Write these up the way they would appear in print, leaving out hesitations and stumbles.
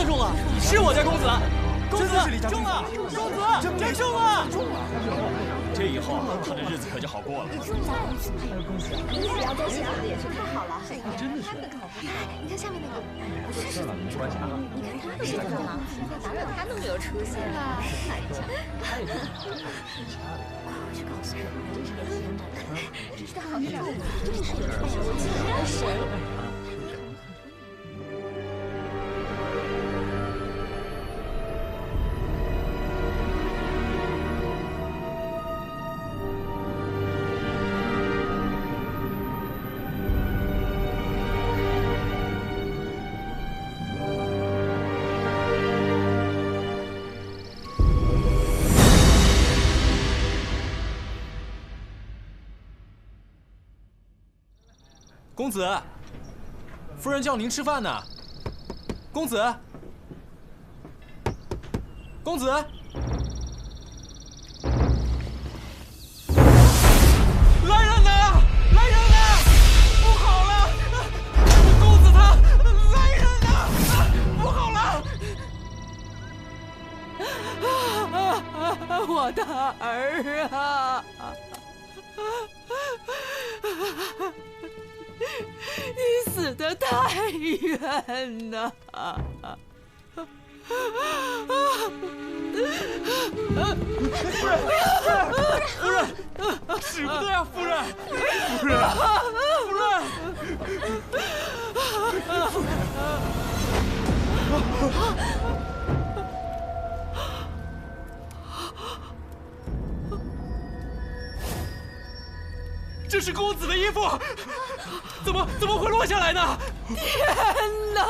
中了，是我家公子，公子中了，公子真中了！这以后他的日子可就好过了。恭喜！你只要多写的也是太好了，真的是。你看下面那个，不是没关系啊。你看他的写作嘛，哪有他那么有出息啊？看一下。快去告诉我，真是年轻人长得，真是好看，真是太有出息了。我记得还有谁？ 公子，夫人叫您吃饭呢。公子，公子，来人呐！来人呐！不好了，公子他来人呐！不好了！我的儿啊！ 你死得太冤呐！夫人，使不得呀，夫人，夫人，夫人。 这是公子的衣服，怎么会落下来呢？天哪！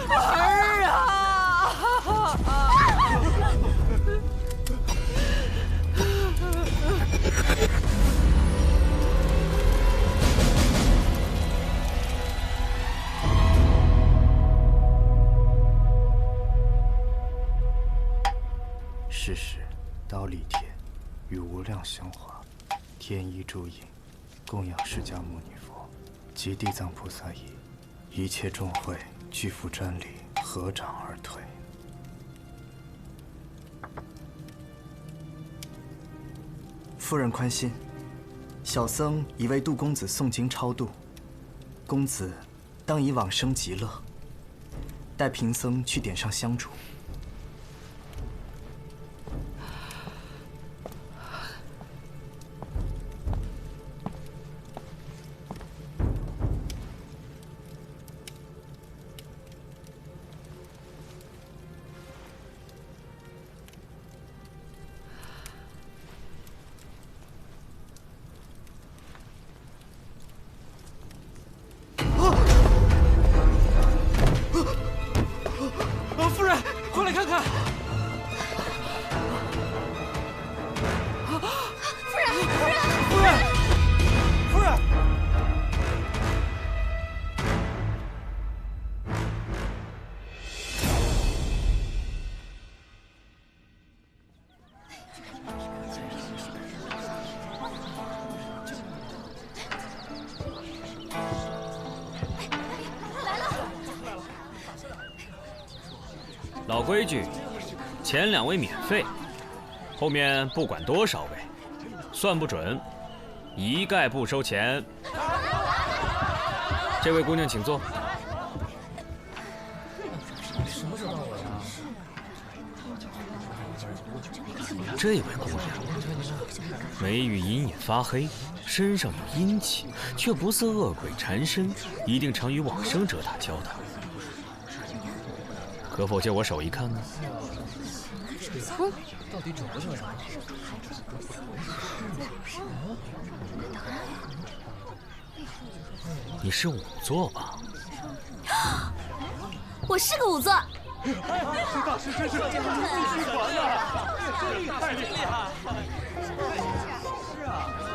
儿啊！世时，刀立天。 与无量香华，天衣诸影，供养释迦牟尼佛及地藏菩萨仪，一切众会俱付瞻礼，合掌而退。夫人宽心，小僧已为杜公子诵经超度，公子当以往生极乐。待贫僧去点上香烛。 夫人，快来看看！夫人，夫人，夫人！老规矩，前2位免费，后面不管多少位，算不准，一概不收钱。这位姑娘请坐。这位姑娘，眉宇隐隐发黑，身上有阴气，却不似恶鬼缠身，一定常与往生者打交道。 可否借我手一看呢？到底准不准？你是仵作吧？我是个仵作。大师真是力传呐！太厉害！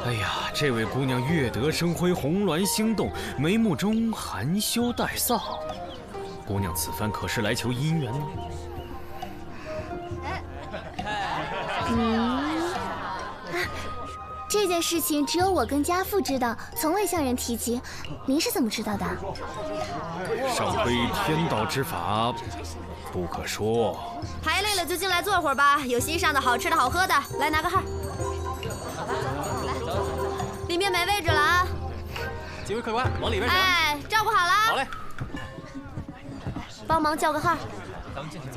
哎呀，这位姑娘月德生辉，红鸾星动，眉目中含羞带臊。 姑娘此番可是来求姻缘吗？这件事情只有我跟家父知道，从未向人提及。您是怎么知道的？上规天道之法，不可说。排累了就进来坐会儿吧，有席上的好吃的好喝的，来拿个号。里面没位置了啊！几位客官，往里边请。哎，照顾好了。好嘞。帮忙叫个号。咱们进去。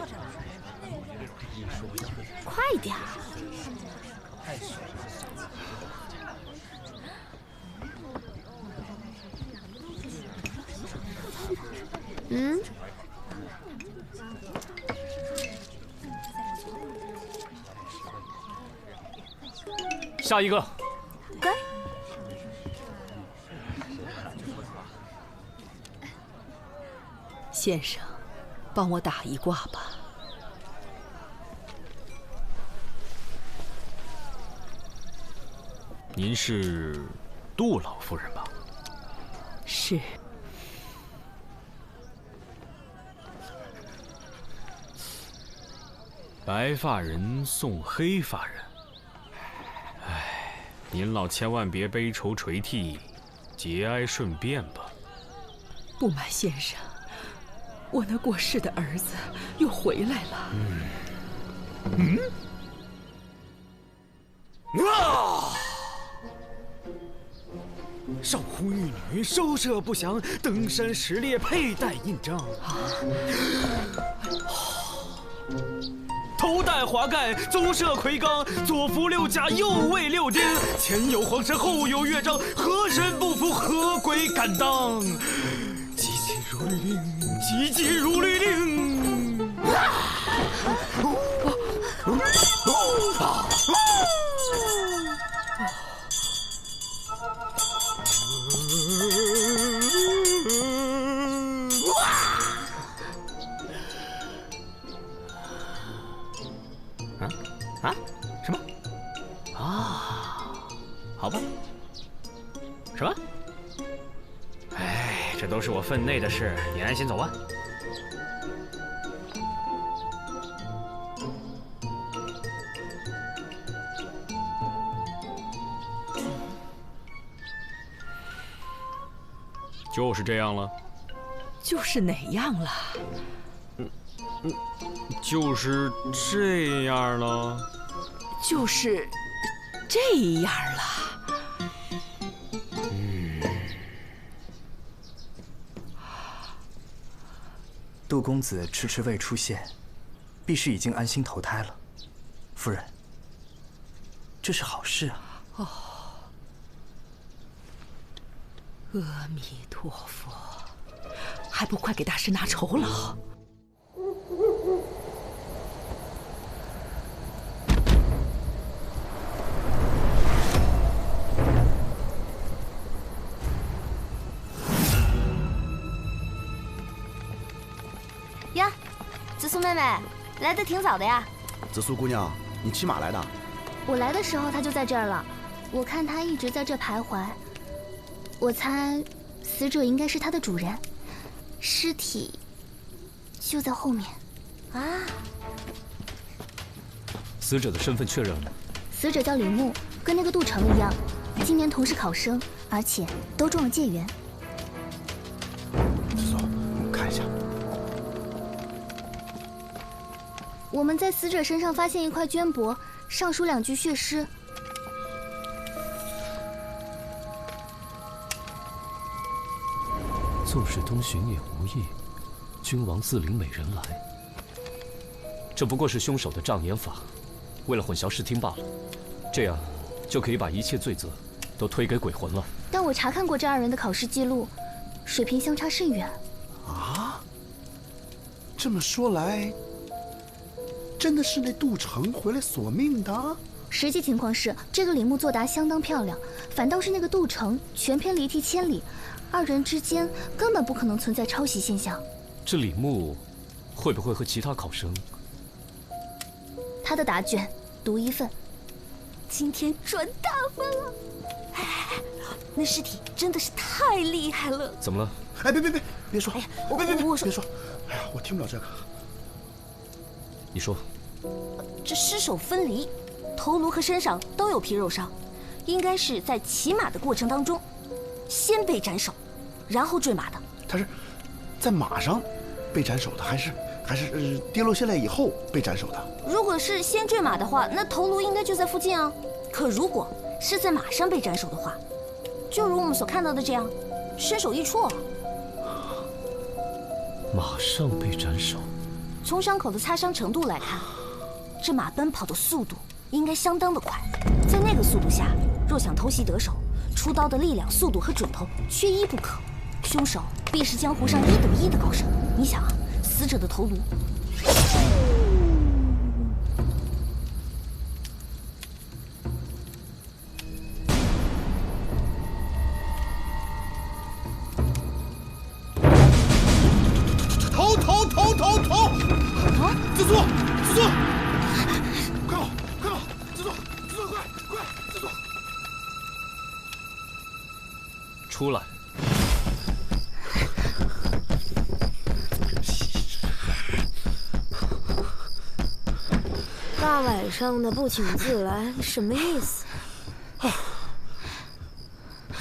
快点儿。嗯。下一个。该。先生，帮我打一卦吧。您是杜老夫人吧？是。白发人送黑发人，哎，您老千万别悲愁垂涕，节哀顺变吧。不瞒先生，我那过世的儿子又回来了。少妇玉女收摄不详，登山拾猎佩戴印章。头戴华盖，宗社魁罡，左扶六甲，右卫六丁，前有皇神，后有乐章，何人不服？何鬼敢当？急急如律令，急急如律令。什么？啊，好吧。什么？哎，这都是我分内的事，你安心走吧。就是这样了。就是哪样了？就是这样了。就是这样了。杜公子迟迟未出现，必是已经安心投胎了。夫人，这是好事啊。哦，阿弥陀佛，还不快给大师拿酬劳！呀，紫苏妹妹，来得挺早的呀。紫苏姑娘，你骑马来的？我来的时候他就在这儿了，我看他一直在这徘徊。我猜，死者应该是他的主人，尸体就在后面。啊！死者的身份确认了吗？死者叫李牧，跟那个杜成一样，今年同是考生，而且都中了解元。紫苏，我看一下。我们在死者身上发现一块绢帛，上书2句血诗。纵使东巡也无益，君王自领美人来。这不过是凶手的障眼法，为了混淆视听罢了。这样就可以把一切罪责都推给鬼魂了。但我查看过这2人的考试记录，水平相差甚远。啊？这么说来，真的是那杜成回来索命的？实际情况是，这个李牧作答相当漂亮，反倒是那个杜成全篇离题千里，2人之间根本不可能存在抄袭现象。这李牧会不会和其他考生？他的答卷独1份，今天赚大发了！哎，那尸体真的是太厉害了！怎么了？哎，别说！哎呀，我说，别说！哎呀，我听不了这个。你说。这尸首分离，头颅和身上都有皮肉伤，应该是在骑马的过程当中，先被斩首，然后坠马的。他是在马上被斩首的，还是跌落下来以后被斩首的？如果是先坠马的话，那头颅应该就在附近啊。可如果是在马上被斩首的话，就如我们所看到的这样，身首异处。马上被斩首。从伤口的擦伤程度来看，这马奔跑的速度应该相当的快。在那个速度下，若想偷袭得手，出刀的力量、速度和准头缺一不可。凶手必是江湖上1等1的高手。你想啊，死者的头颅。头！啊！自作，快跑！自作，快！自作！出来！大晚上的不请自来，什么意思？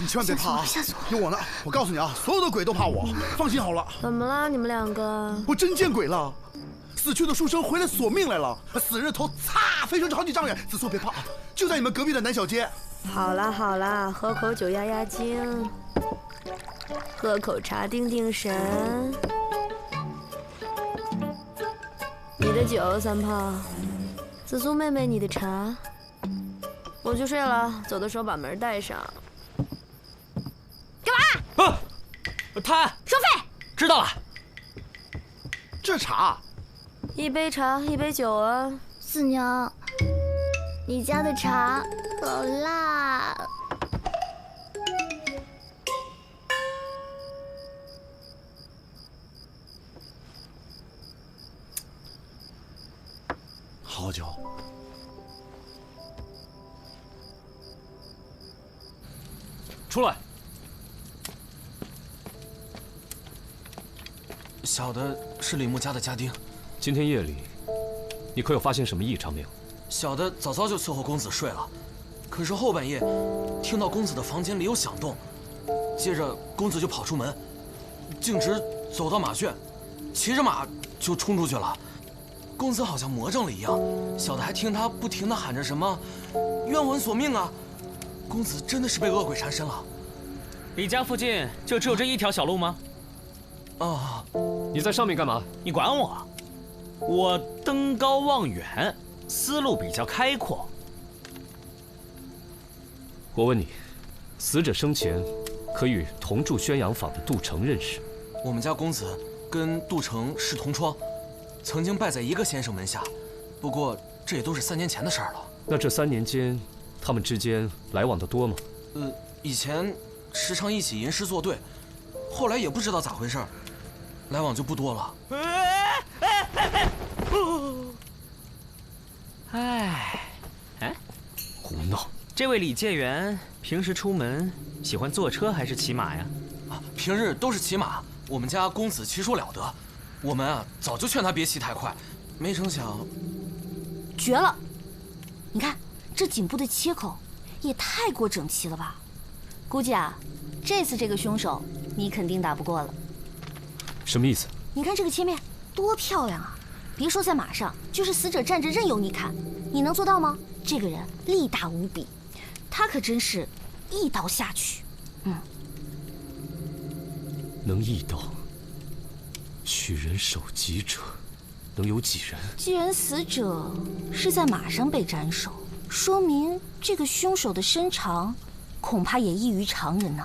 你千万别怕啊！有我呢！我告诉你啊，所有的鬼都怕我，放心好了。怎么了，你们两个？我真见鬼了！死去的书生回来索命来了，死人的头擦飞出去好几丈远。子错别怕，就在你们隔壁的南小街。好啦，喝口酒压压惊，喝口茶定定神。你的酒，三炮；紫苏妹妹，你的茶。我去睡了，走的时候把门带上。干嘛？贪收费。知道了。这茶，1杯茶，1杯酒啊。四娘，你家的茶好辣。好酒。出来。小的是李牧家的家丁。今天夜里，你可有发现什么异常没有？小的早就伺候公子睡了，可是后半夜听到公子的房间里有响动，接着公子就跑出门，径直走到马圈，骑着马就冲出去了。公子好像魔怔了一样，小的还听他不停地喊着什么“冤魂索命啊”。公子真的是被恶鬼缠身了。你家附近就只有这一条小路吗？啊！你在上面干嘛？你管我？我登高望远，思路比较开阔。我问你，死者生前可与同住宣阳坊的杜成认识？我们家公子跟杜成是同窗，曾经拜在一个先生门下，不过这也都是3年前的事儿了。那这3年间，他们之间来往的多吗？以前时常一起吟诗作对，后来也不知道咋回事，来往就不多了。胡闹！这位李介元平时出门喜欢坐车还是骑马呀？平日都是骑马。我们家公子骑术了得，我们早就劝他别骑太快，没成想，绝了！你看这颈部的切口也太过整齐了吧？估计这次这个凶手你肯定打不过了。什么意思？你看这个切面多漂亮啊！别说在马上，就是死者站着任由你砍，你能做到吗？这个人力大无比，他可真是一刀下去。能一刀取人首级者，能有几人？既然死者是在马上被斩首，说明这个凶手的身长恐怕也异于常人呢。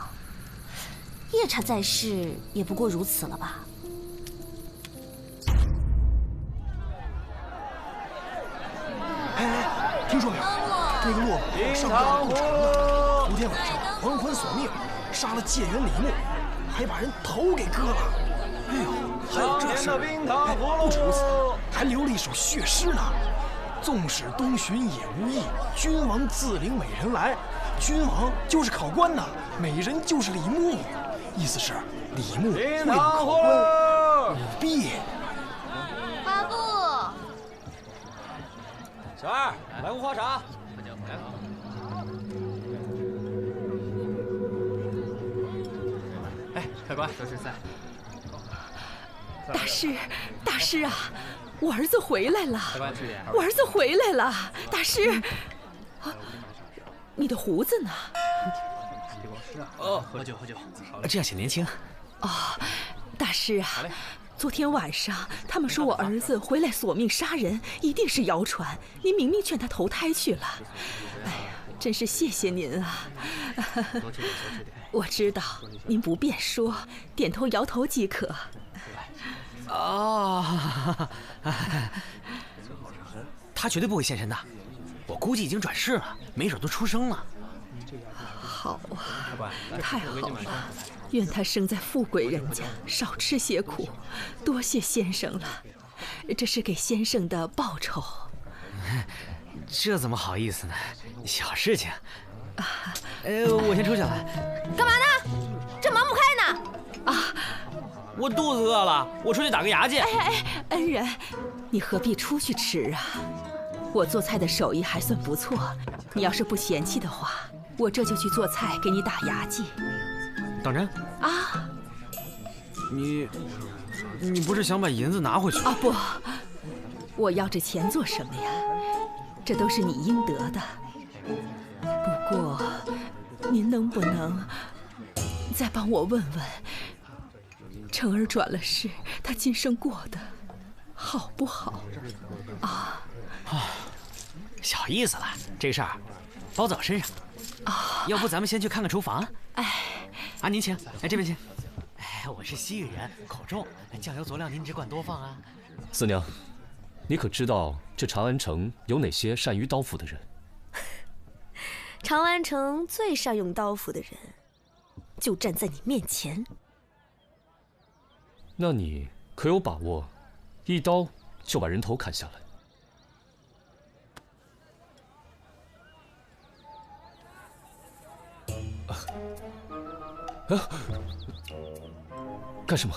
夜叉在世也不过如此了吧？听说没有？那个落马上吊不成了，昨天晚上黄昏索命，杀了介元李牧，还把人头给割了。哎呦，还有这事儿！不止如此，还留了一首血诗呢。纵使东巡也无益，君王自领美人来。君王就是考官呐，美人就是李牧，意思是李牧会领考官，舞弊。阿布，小二，来壶花茶。客官，说是赛。大师，大师啊，我儿子回来了！客官，吃点。我儿子回来了，大师。你的胡子呢？哦，喝酒。这样显年轻。哦，大师啊。昨天晚上，他们说我儿子回来索命杀人，一定是谣传。您明明劝他投胎去了。哎呀，真是谢谢您啊！我知道您不便说，点头摇头即可。哦，他绝对不会现身的，我估计已经转世了，没准都出生了。好啊，太好了！愿他生在富贵人家，少吃些苦。多谢先生了，这是给先生的报酬。这怎么好意思呢？小事情。我先出去了。干嘛呢？这忙不开呢？啊，我肚子饿了，我出去打个牙去。恩人，你何必出去吃啊？我做菜的手艺还算不错，你要是不嫌弃的话，我这就去做菜给你打牙祭。当真？啊！你不是想把银子拿回去？啊不，我要这钱做什么呀？这都是你应得的。不过，您能不能再帮我问问，成儿转了世，他今生过得好不好？啊！小意思了，这事儿包在我身上。啊，要不咱们先去看看厨房？啊，您请，这边请。我是西域人，口重，酱油佐料您只管多放啊。四娘，你可知道这长安城有哪些善于刀斧的人？长安城最善用刀斧的人，就站在你面前。那你可有把握，一刀就把人头砍下来？干什么？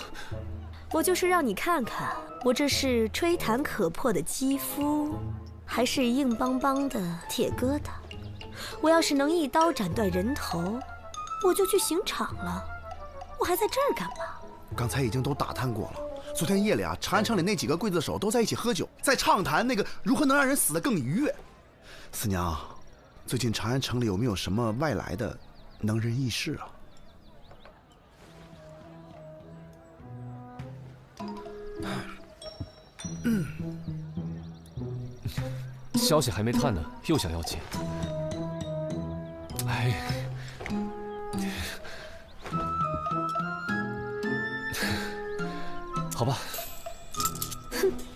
我就是让你看看，我这是吹弹可破的肌肤，还是硬邦邦的铁疙瘩。我要是能一刀斩断人头，我就去刑场了。我还在这儿干嘛？刚才已经都打探过了。昨天夜里啊，长安城里那几个刽子手都在一起喝酒，在畅谈那个如何能让人死得更愉悦。四娘，最近长安城里有没有什么外来的能人异士啊？消息还没探呢，又想要钱。好吧。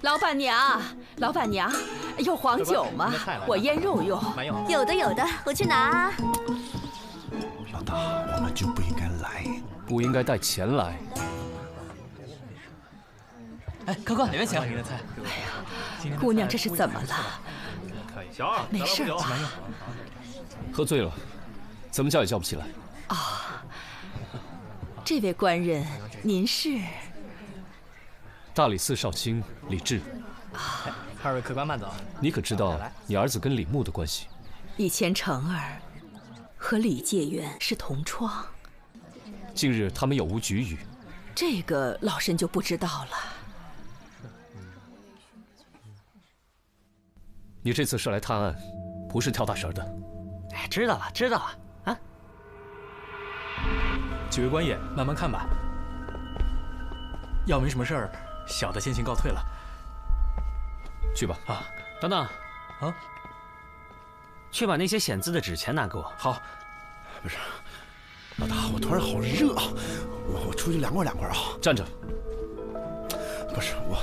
老板娘，老板娘，有黄酒吗？我腌肉用。有的，我去拿。老大，我们就不应该来，不应该带钱来。客官，哪位请？姑娘这是怎么了？小二，没事吧？喝醉了，怎么叫也叫不起来。啊，这位官人，您是？大理寺少卿李治。二位客官慢走。你可知道你儿子跟李牧的关系？以前成儿和李介元是同窗。近日他们有无局语？这个老身就不知道了。你这次是来探案，不是跳大神的。知道了啊。几位官爷，慢慢看吧。要没什么事儿，小的先行告退了。去吧。啊，等等，啊，去把那些显字的纸钱拿给我。好。不是，老大，我突然好热啊，我出去凉快啊。站着。不是我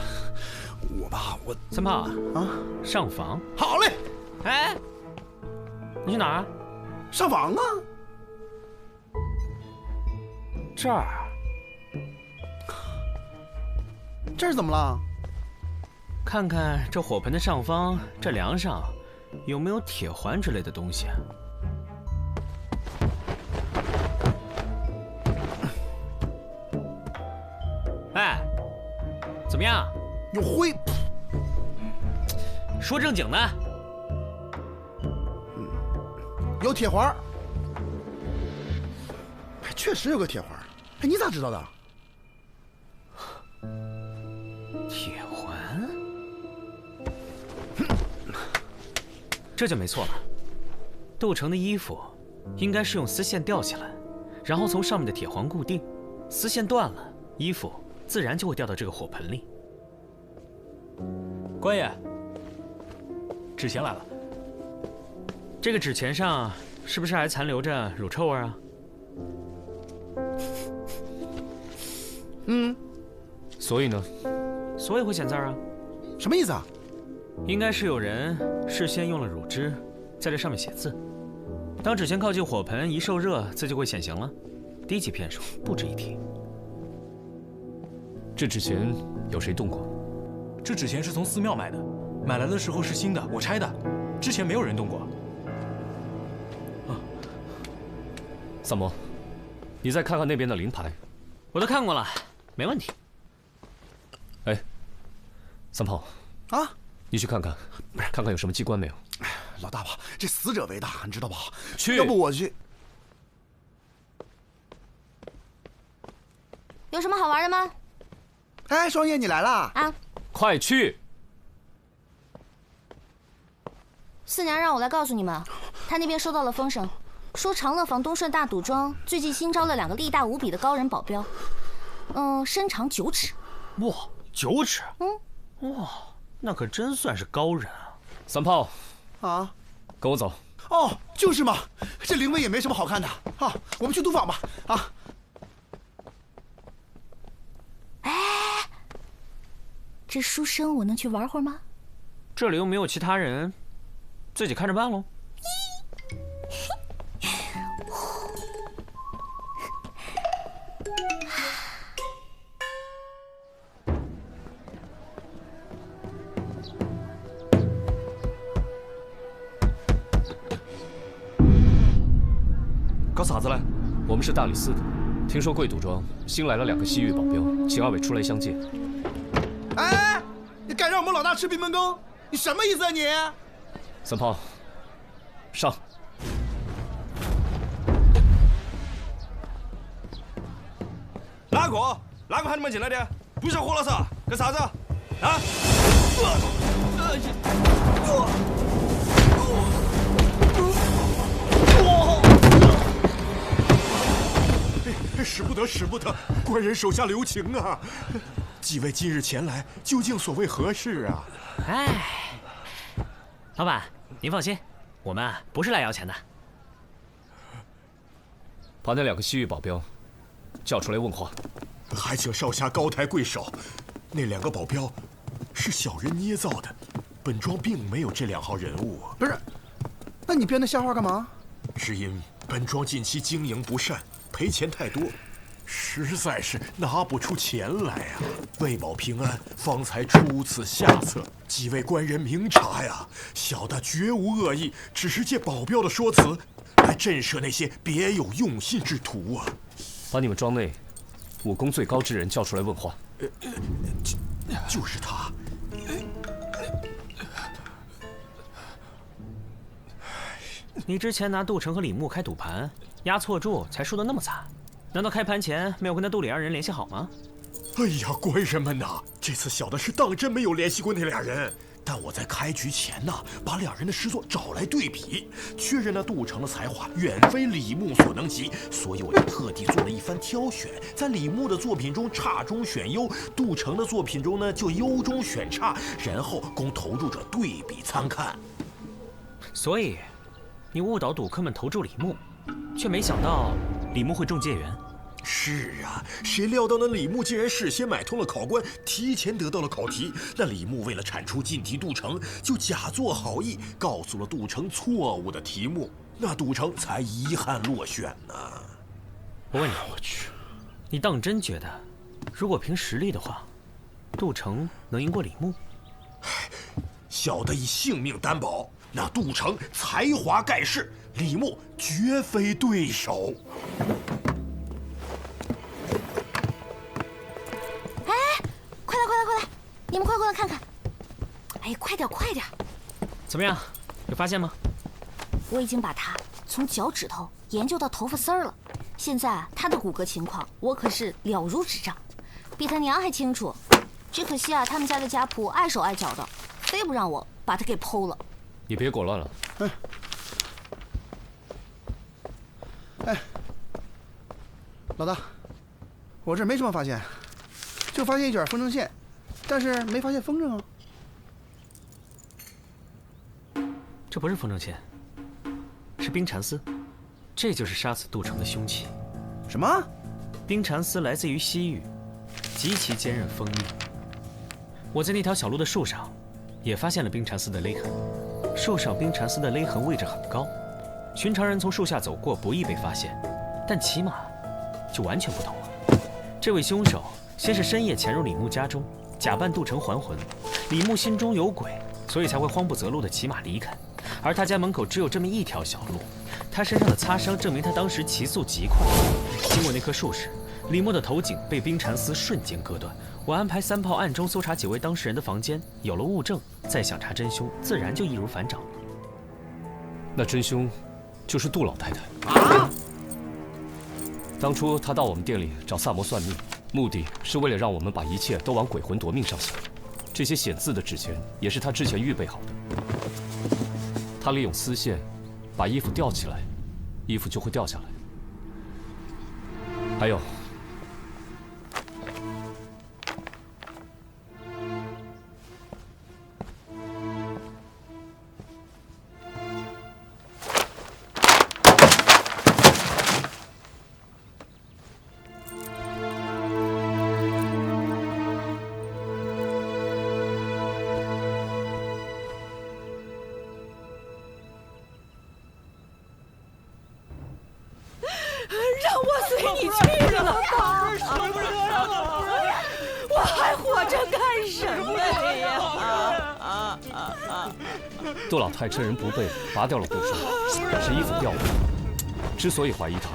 三炮啊，上房。好嘞。你去哪儿？上房啊。这儿。这儿怎么了？看看这火盆的上方，这梁上有没有铁环之类的东西？怎么样？有灰。说正经的。有铁环。确实有个铁环。你咋知道的？铁环，这就没错了。杜城的衣服应该是用丝线吊起来，然后从上面的铁环固定，丝线断了，衣服自然就会掉到这个火盆里。官爷，纸钱来了。这个纸钱上是不是还残留着乳臭味啊？所以呢？所以会显字啊？什么意思啊？应该是有人事先用了乳汁，在这上面写字。当纸钱靠近火盆，一受热，字就会显形了。低级骗术，不值一提。这纸钱有谁动过？这纸钱是从寺庙买的，买来的时候是新的，我拆的，之前没有人动过。三毛，你再看看那边的灵牌。我都看过了，没问题。哎，三炮啊，你去看看，看看有什么机关没有。老大吧，这死者为大，你知道吧？去，要不我去。有什么好玩的吗？哎，双叶，你来啦！啊，快去！四娘让我来告诉你们，她那边收到了风声，说长乐坊东顺大赌庄最近新招了2个力大无比的高人保镖，身长9尺。哇，9尺！哇，那可真算是高人啊！三炮，啊，跟我走。哦，就是嘛，这灵位也没什么好看的啊，我们去赌坊吧。啊。这书生我能去玩会儿吗？这里又没有其他人，自己看着办喽。搞啥子嘞？我们是大理寺的，听说贵赌庄新来了2个西域保镖，请二位出来相见。哎，你敢让我们老大吃闭门羹？你什么意思啊你？三炮，上！哪个喊你们进来的？不想活了噻？干啥子？啊！使不得，使不得！官人手下留情啊！几位今日前来，究竟所谓何事啊？哎，老板，您放心，我们不是来要钱的。把那2个西域保镖叫出来问话。还请少侠高抬贵手，那2个保镖是小人捏造的，本庄并没有这2号人物。不是，那你编的瞎话干嘛？只因本庄近期经营不善，赔钱太多，实在是拿不出钱来呀。为保平安，方才出此下策。几位官人明察呀，小的绝无恶意，只是借保镖的说辞来震慑那些别有用心之徒啊。把你们庄内武功最高之人叫出来问话。就是他。你之前拿杜城和李牧开赌盘，押错注才输得那么惨，难道开盘前没有跟那杜李2人联系好吗？哎呀，官人们呐，这次小的是当真没有联系过那2人。但我在开局前呢，把2人的诗作找来对比，确认那杜城的才华远非李牧所能及，所以我就特地做了一番挑选，在李牧的作品中差中选优，杜城的作品中呢就优中选差，然后供投注者对比参看。所以，你误导赌客们投注李牧，却没想到李牧会中介缘。是啊，谁料到那李牧竟然事先买通了考官，提前得到了考题。那李牧为了铲除劲敌杜城，就假作好意，告诉了杜城错误的题目，那杜城才遗憾落选呢。我问你，你当真觉得，如果凭实力的话，杜城能赢过李牧？小的以性命担保，那杜城才华盖世，李牧绝非对手。你们快过来看看！哎，快点，快点！怎么样，有发现吗？我已经把它从脚趾头研究到头发丝儿了。现在他的骨骼情况，我可是了如指掌，比他娘还清楚。只可惜啊，他们家的家仆碍手碍脚的，非不让我把他给剖了。你别裹乱了。老大，我这没什么发现，就发现一卷风筝线，但是没发现风筝啊。这不是风筝线，是冰蚕丝，这就是杀死杜城的凶器。什么？冰蚕丝来自于西域，极其坚韧锋利。我在那条小路的树上也发现了冰蚕丝的勒痕，树上冰蚕丝的勒痕位置很高，寻常人从树下走过不易被发现，但骑马就完全不同了。这位凶手先是深夜潜入李牧家中，假扮杜城还魂。李牧心中有鬼，所以才会慌不择路地骑马离开。而他家门口只有这么一条小路，他身上的擦伤证明他当时骑速极快。经过那棵树时，李牧的头颈被冰蚕丝瞬间割断。我安排3炮暗中搜查几位当事人的房间，有了物证，再想查真凶，自然就易如反掌。那真凶就是杜老太太。啊！当初她到我们店里找萨摩算命，目的是为了让我们把一切都往鬼魂夺命上想。这些显字的纸钱也是她之前预备好的。她利用丝线把衣服吊起来，衣服就会掉下来。还有，让我随你去了吧！我还活着干什么呀？杜老太趁人不备拔掉了布绳，使衣服掉了。之所以怀疑她，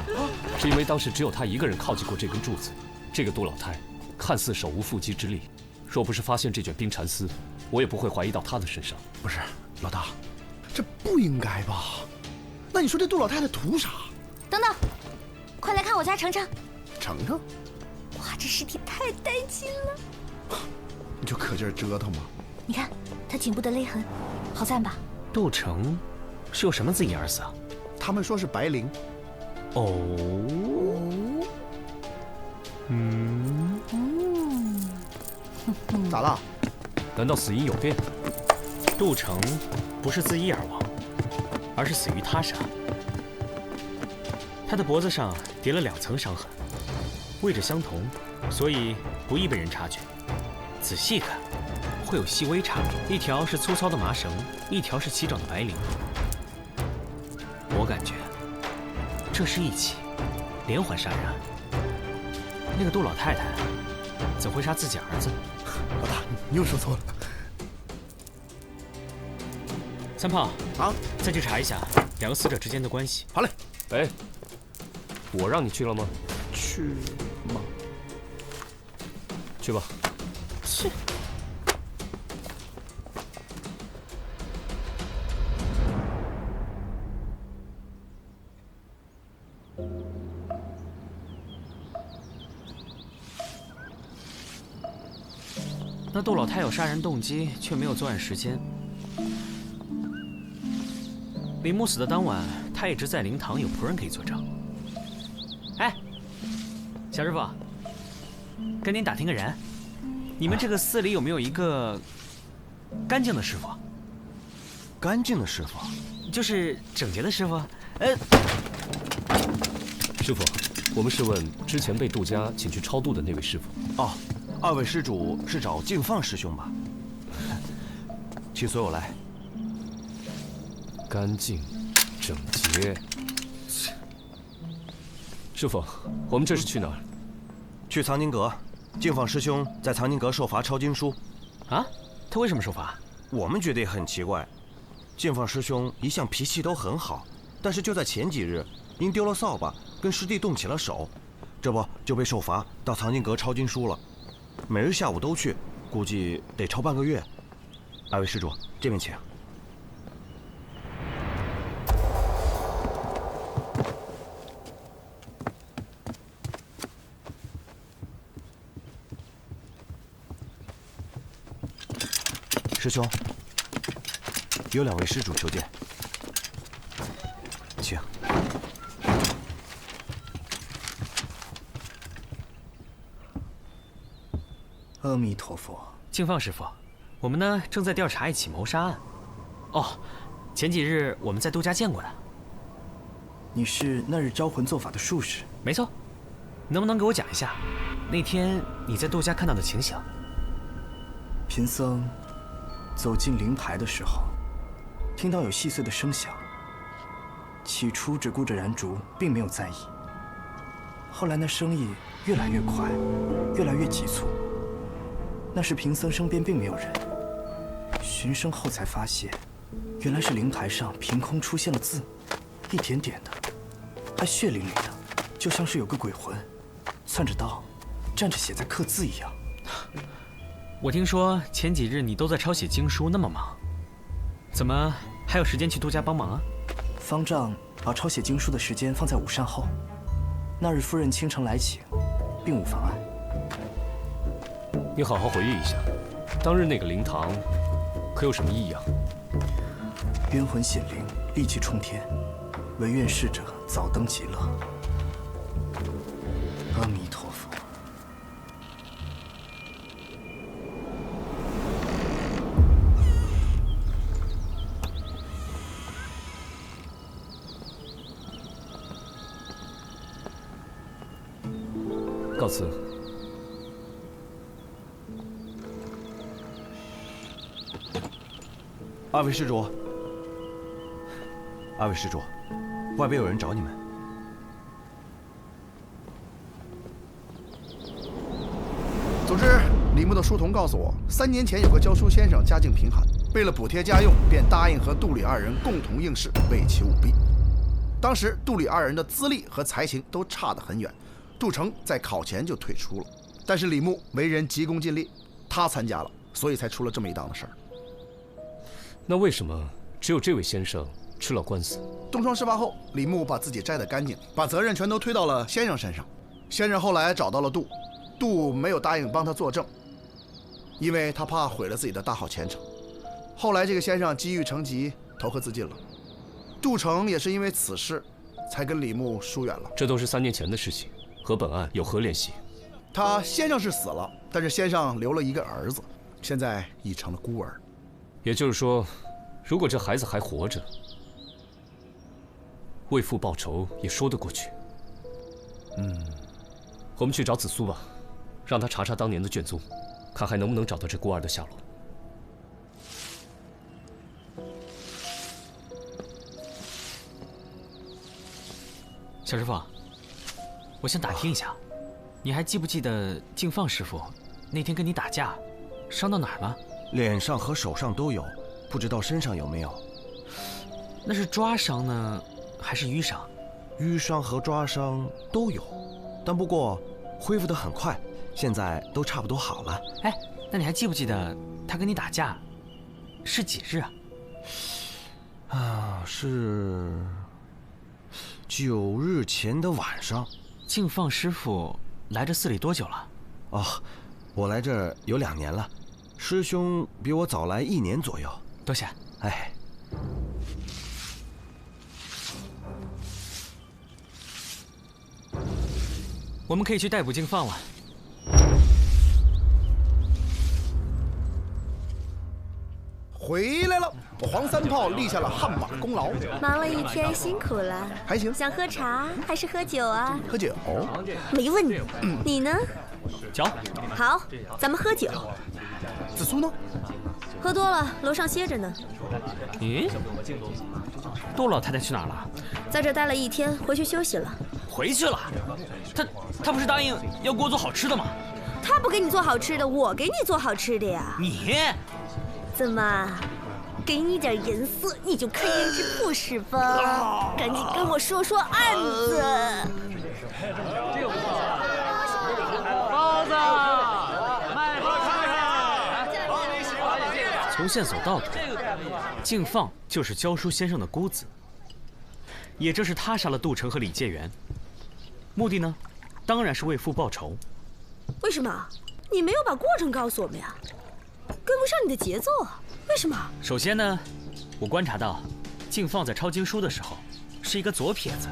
是因为当时只有她一个人靠近过这根柱子。这个杜老太看似手无缚鸡之力，若不是发现这卷冰蚕丝，我也不会怀疑到她的身上。不是，老大，这不应该吧？那你说这杜老太太图啥？等等，快来看我家程程。程程？哇，这尸体太带劲了！你就可劲儿折腾吧。你看他颈部的勒痕，好赞吧？杜城是用什么字眼而死啊？他们说是白绫。哦。咋了？难道死因有变？杜城不是自缢而亡，而是死于他杀。他的脖子上叠了2层伤痕，位置相同，所以不易被人察觉。仔细看，会有细微差别，一条是粗糙的麻绳，一条是齐整的白绫。我感觉这是一起连环杀人案。那个杜老太太怎会杀自己儿子？老大，你又说错了。3炮啊，再去查一下2个死者之间的关系。好嘞。哎，我让你去了吗？去吗？去吧。去。那杜老太有杀人动机，却没有作案时间。李牧死的当晚，他一直在灵堂，有仆人可以作证。哎，小师傅，跟您打听个人，你们这个寺里有没有一个干净的师傅？干净的师傅，就是整洁的师傅。师傅，我们是问之前被杜家请去超度的那位师傅。哦，2位施主是找净放师兄吧？请随我来。干净、整洁。师傅，我们这是去哪儿？去藏经阁。净放师兄在藏经阁受罚抄经书。啊？他为什么受罚？我们觉得也很奇怪。净放师兄一向脾气都很好，但是就在前几日，因丢了扫把，跟师弟动起了手，这不就被受罚到藏经阁抄经书了。每日下午都去，估计得抄半个月。2位施主，这边请。师兄，有2位施主求见，请。阿弥陀佛。净放师傅，我们呢正在调查一起谋杀案。哦，前几日我们在杜家见过的。你是那日招魂做法的术士？没错。能不能给我讲一下，那天你在杜家看到的情形？贫僧走进灵牌的时候，听到有细碎的声响。起初只顾着燃烛，并没有在意。后来那声音越来越快，越来越急促。那时贫僧身边并没有人，循声后才发现，原来是灵牌上凭空出现了字，一点点的，还血淋淋的，就像是有个鬼魂，攥着刀，站着写在刻字一样。我听说前几日你都在抄写经书，那么忙，怎么还有时间去杜家帮忙啊？方丈把抄写经书的时间放在午膳后，那日夫人倾城来请，并无妨碍。你好好回忆一下，当日那个灵堂可有什么异样？冤魂显灵，戾气冲天，唯愿逝者早登极乐。阿弥陀佛。告辞。2位施主，2位施主，外边有人找你们。总之，李牧的书童告诉我，3年前有个教书先生家境贫寒，为了补贴家用，便答应和杜李2人共同应试，为其务毕。当时杜李2人的资历和才情都差得很远，杜成在考前就退出了。但是李牧为人急功近利，他参加了，所以才出了这么一档的事儿。那为什么只有这位先生吃了官司？东窗事发后，李牧把自己摘得干净，把责任全都推到了先生身上。先生后来找到了杜没有答应帮他作证，因为他怕毁了自己的大好前程。后来这个先生积郁成疾，投河自尽了。杜成也是因为此事，才跟李牧疏远了。这都是3年前的事情，和本案有何联系？他先生是死了，但是先生留了一个儿子，现在已成了孤儿。也就是说，如果这孩子还活着，为父报仇也说得过去。我们去找紫苏吧，让他查查当年的卷宗，看还能不能找到这孤儿的下落。小师傅，我想打听一下，你还记不记得净放师傅那天跟你打架，伤到哪儿了？脸上和手上都有，不知道身上有没有。那是抓伤呢，还是淤伤？淤伤和抓伤都有，但不过恢复得很快，现在都差不多好了。哎，那你还记不记得他跟你打架是几日啊？是9日前的晚上。净放师傅来这寺里多久了？哦，我来这儿有2年了。师兄比我早来1年左右。多谢。哎，我们可以去逮捕净放了。回来了，黄三炮立下了汗马功劳。忙了一天，辛苦了。还行。想喝茶还是喝酒啊？喝酒。没问题。你呢？酒。好，咱们喝酒。紫苏呢？喝多了，楼上歇着呢。咦，杜老太太去哪儿了？在这待了1天，回去休息了。回去了？她不是答应要给我做好吃的吗？她不给你做好吃的，我给你做好吃的呀。你怎么？给你点颜色，你就看颜值不是吧？赶紧跟我说说案子。包子，卖包看看。从线索到头，净放就是教书先生的姑子，也正是他杀了杜成和李介元，目的呢，当然是为父报仇。为什么？你没有把过程告诉我们呀？跟不上你的节奏啊？为什么？首先呢，我观察到，敬放在抄经书的时候是一个左撇子，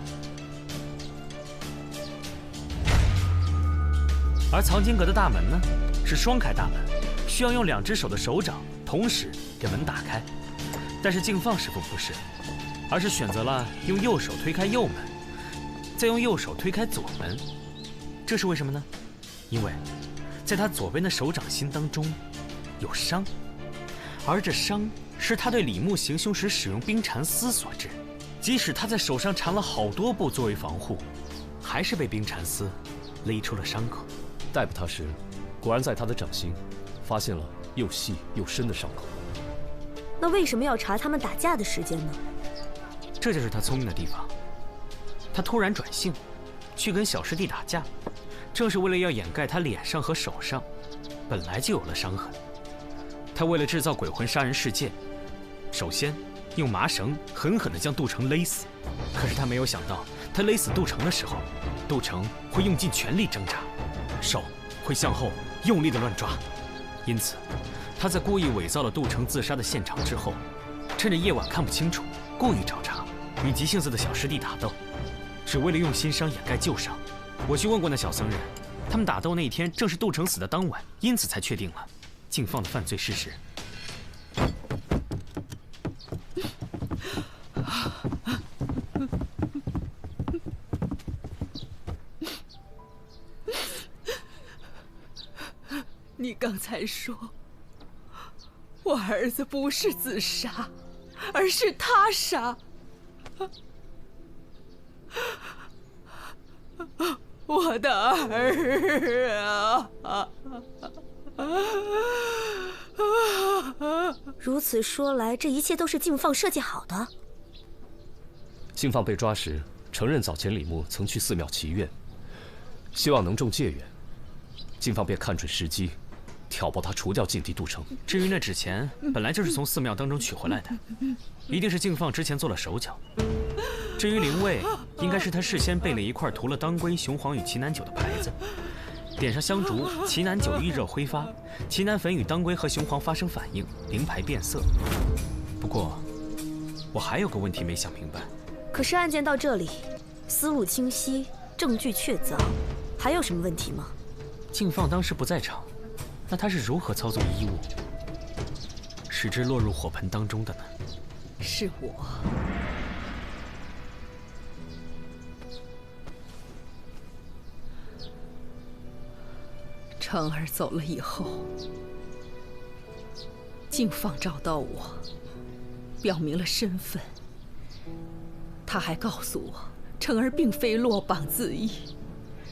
而藏经阁的大门呢是双开大门，需要用2只手的手掌同时给门打开。但是敬放师傅不是，而是选择了用右手推开右门，再用右手推开左门。这是为什么呢？因为在他左边的手掌心当中有伤，而这伤是他对李牧行凶时使用冰蚕丝所致。即使他在手上缠了好多布作为防护，还是被冰蚕丝勒出了伤口。逮捕他时，果然在他的掌心发现了又细又深的伤口。那为什么要查他们打架的时间呢？这就是他聪明的地方。他突然转性，去跟小师弟打架，正是为了要掩盖他脸上和手上本来就有了伤痕。他为了制造鬼魂杀人事件，首先用麻绳狠狠地将杜城勒死。可是他没有想到，他勒死杜城的时候，杜城会用尽全力挣扎，手会向后用力地乱抓。因此他在故意伪造了杜城自杀的现场之后，趁着夜晚看不清楚，故意找茬，与急性子的小师弟打斗，只为了用新伤掩盖旧伤。我去问过那小僧人，他们打斗那一天正是杜城死的当晚，因此才确定了敬放的犯罪事实。你刚才说，我儿子不是自杀，而是他杀。我的儿啊！如此说来，这一切都是敬放设计好的。敬放被抓时，承认早前李牧曾去寺庙祈愿，希望能中戒愿。敬放便看准时机，挑拨他除掉禁地杜城。至于那纸钱，本来就是从寺庙当中取回来的，一定是敬放之前做了手脚。至于灵位，应该是他事先备了一块涂了当归、雄黄与奇楠酒的牌子，点上香烛，奇楠酒遇热挥发，奇楠粉与当归和雄黄发生反应，灵牌变色。不过，我还有个问题没想明白。可是案件到这里，思路清晰，证据确凿，还有什么问题吗？敬放当时不在场，那他是如何操纵衣物，使之落入火盆当中的呢？是我。成儿走了以后，敬放找到我，表明了身份。他还告诉我，成儿并非落榜自缢，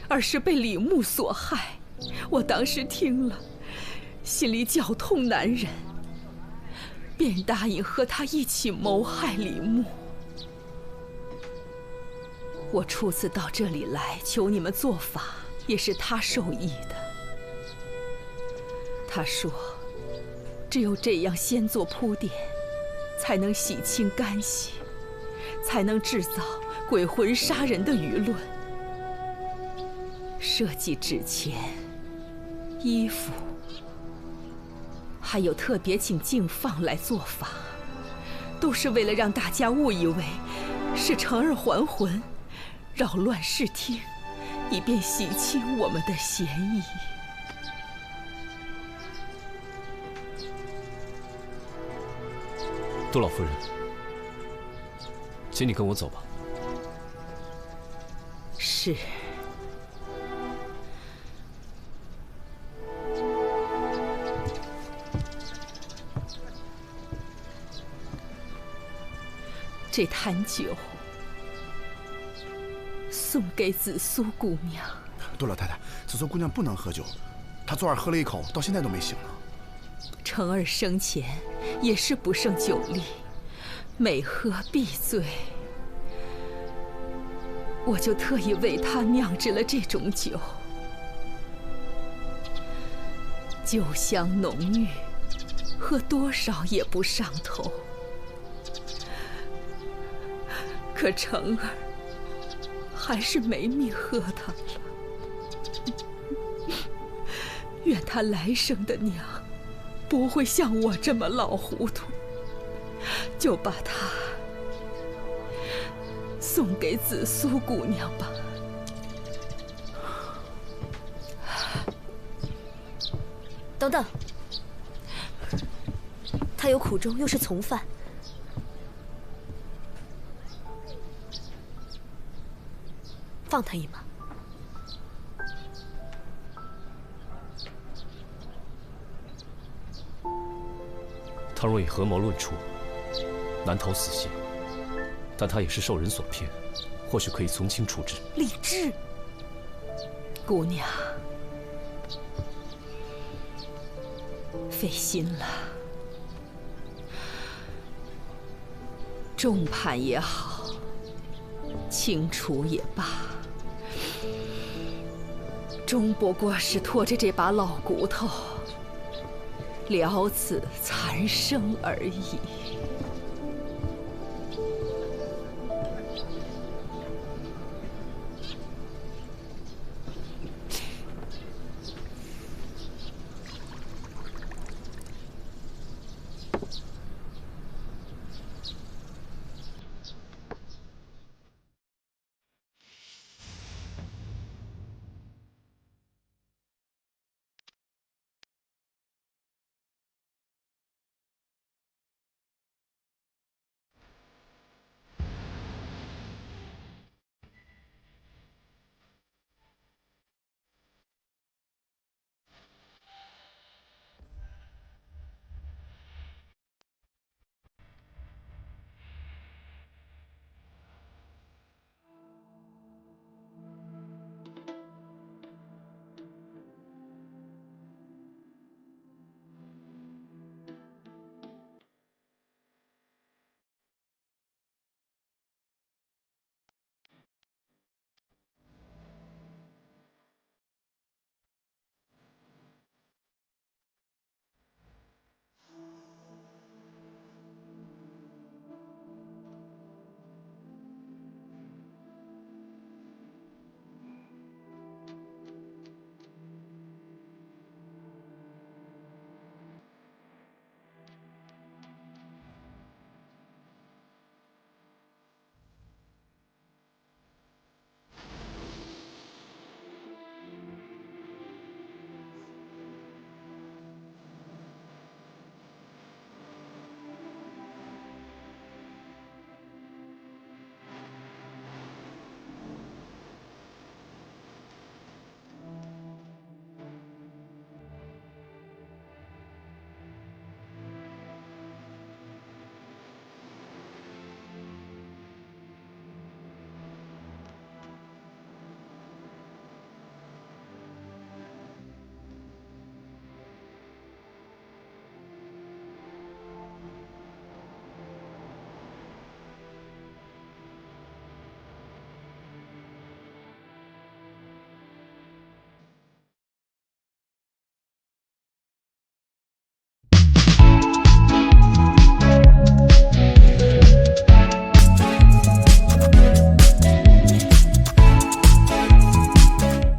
而是被李牧所害。我当时听了，心里绞痛难忍，便答应和他一起谋害李牧。我初次到这里来求你们做法，也是他授意的。他说，只有这样先做铺垫，才能洗清干系，才能制造鬼魂杀人的舆论。设计纸钱、衣服，还有特别请敬放来做法，都是为了让大家误以为是成儿还魂，扰乱视听，以便洗清我们的嫌疑。杜老夫人，请你跟我走吧。是。这坛酒送给紫苏姑娘。杜老太太，紫苏姑娘不能喝酒，她昨晚喝了一口，到现在都没醒呢。成儿生前也是不胜酒力，每喝必醉。我就特意为他酿制了这种酒，酒香浓郁，喝多少也不上头。可成儿还是没命喝它了。愿他来生的娘不会像我这么老糊涂，就把它送给紫苏姑娘吧。等等，他有苦衷，又是从犯，放他一马。他若以合谋论处，难逃死刑，但他也是受人所骗，或许可以从轻处置。李治，姑娘，费心了。重判也好，轻处也罢，终不过是拖着这把老骨头了此残生而已。